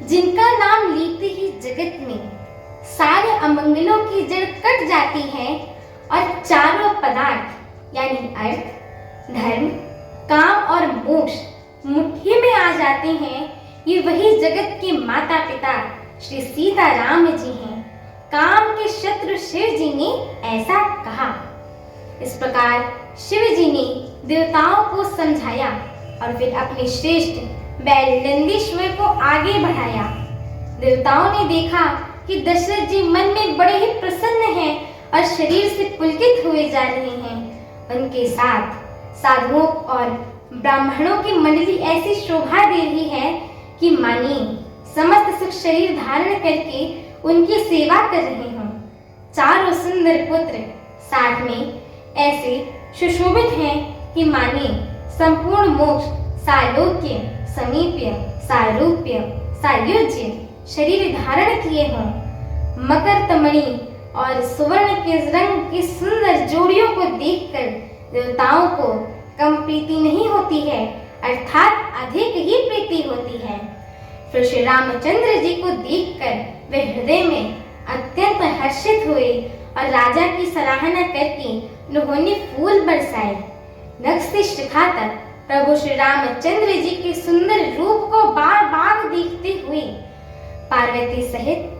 जिनका नाम लेते ही जगत में सारे अमंगलों की जड़ कट जाती है और चारों पदार्थ यानी अर्थ, धर्म, काम और मोक्ष मुट्ठी में आ जाते हैं। ये वही जगत के माता पिता श्री सीताराम जी हैं। काम के शत्रु शिव जी ने ऐसा कहा। इस प्रकार शिव जी ने देवताओं को समझाया और फिर अपने श्रेष्ठ बैल नंदीश्वर को आगे बढ़ाया। देवताओं ने देखा कि दशरथ जी मन में बड़े ही प्रसन्न हैं और शरीर से पुलकित हुए जा रहे हैं। उनके साथ साधुओं और ब्राह्मणों की मंडली ऐसी शोभा दे रही है कि मानिए समस्त सुख शरीर धारण करके उनकी सेवा कर रहे हों। चारों सुंदर पुत्र साथ में ऐसे सुशोभित हैं कि मानिए संपूर्ण मोक्ष, सालोक्य, समीप्य, सारूप्य, सायुज्य शरीर धारण किए हों। मकर तमणि और सुवर्ण के रंग की सुंदर जोड़ियों को देखकर देवताओं को कम प्रीति नहीं होती है, अर्थात अधिक ही प्रीति होती है। फिर श्री रामचंद्र जी को देखकर वे हृदय में अत्यंत हर्षित हुए और राजा की सराहना करके उन्होंने फूल बरसाए। नख से शिखा तक प्रभु श्री रामचंद्र जी के सुंदर रूप को बार बार देखते हुए पार्वती सहित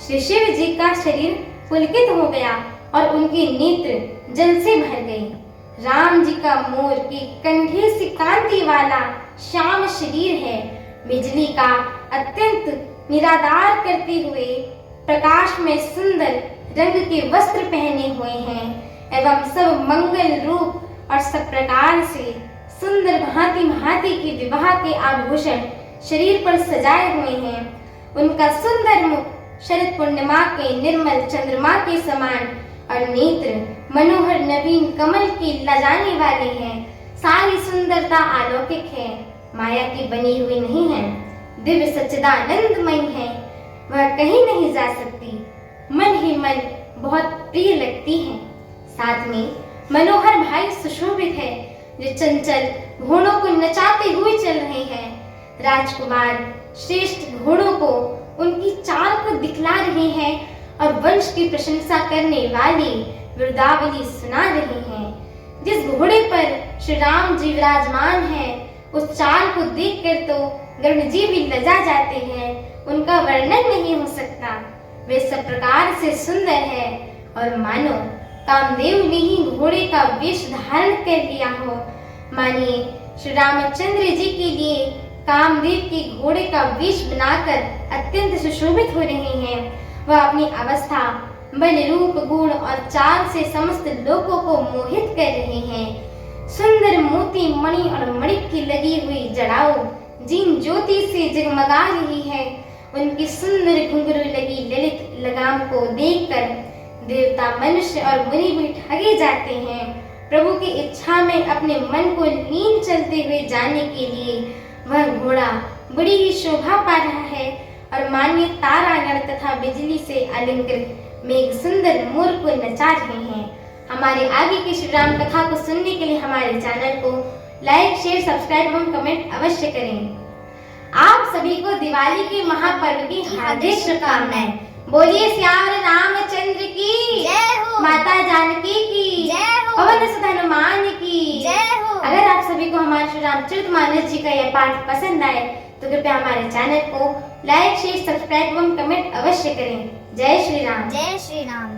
श्री शिव जी का शरीर पुलकित हो गया और उनके नेत्र जल से भर गए। राम जी का मोर की कंधे से कांति वाला श्याम शरीर है। बिजली का अत्यंत निरादार करते हुए प्रकाश में सुंदर रंग के वस्त्र पहने हुए हैं एवं सब मंगल रूप और सब प्रकार से सुंदर भांति भांति के विवाह के आभूषण शरीर पर सजाए हुए हैं। उनका सुंदर मुख शरद पूर्णिमा के निर्मल चंद्रमा के समान और नेत्र मनोहर नवीन कमल के लजाने वाले हैं। सारी सुंदरता अलौकिक है, माया की बनी हुई नहीं है, दिव्य सच्चिदानंदमय है। वह कहीं नहीं जा सकती, मन ही मन बहुत प्रिय लगती है। साथ में मनोहर भाई सुशोभित है जो चंचल घोड़ों को नचाते हुए चल रहे हैं। राजकुमार श्रेष्ठ घोड़ों को उनकी चाल को दिखला रहे हैं और वंश की प्रशंसा करने वाली वृद्धावली सुना रहे हैं। जिस घोड़े पर श्री राम जी विराजमान हैं, उस चाल को देखकर तो गरुड़ जी भी लजा जाते हैं। उनका वर्णन नहीं हो सकता। वे सब प्रकार से सुंदर है और मानो कामदेव ने ही घोड़े का वेश धारण कर लिया हो। मानिए श्री रामचंद्र जी के लिए कामदेव के घोड़े का वेश बनाकर अत्यंत सुशोभित हो रहे हैं। वह अपनी अवस्था, बल, रूप, गुण और चाल से समस्त लोगों को मोहित कर रहे हैं। सुंदर मोती, मणि और मणिक की लगी हुई जड़ाओं जिन ज्योति से जगमगा रही है, उनकी सुंदर घुंघरू लगी ललित लगाम को देखकर देवता, मनुष्य और मुनि भी ठगे जाते हैं। प्रभु की इच्छा में अपने मन को लीन चलते हुए जाने के लिए वह घोड़ा बड़ी ही शोभा पा रहा है और मान्य तारागण तथा बिजली से अलंकृत मेघ सुंदर मोर को नचा रहे हैं। हमारे आगे की श्री राम कथा को सुनने के लिए हमारे चैनल को लाइक, शेयर, सब्सक्राइब एवं कमेंट अवश्य करें। आप सभी को दिवाली के महापर्व की हार्दिक शुभकामनाएं। बोलिए श्याम रामचंद्र की जय हो, माता जानकी की जय हो, पवन सुत हनुमान की जय हो। अगर आप सभी को हमारे श्री रामचरितमानस जी का यह पाठ पसंद आए तो कृपया हमारे चैनल को लाइक, शेयर, सब्सक्राइब एवं कमेंट अवश्य करें। जय श्री राम। जय श्री राम।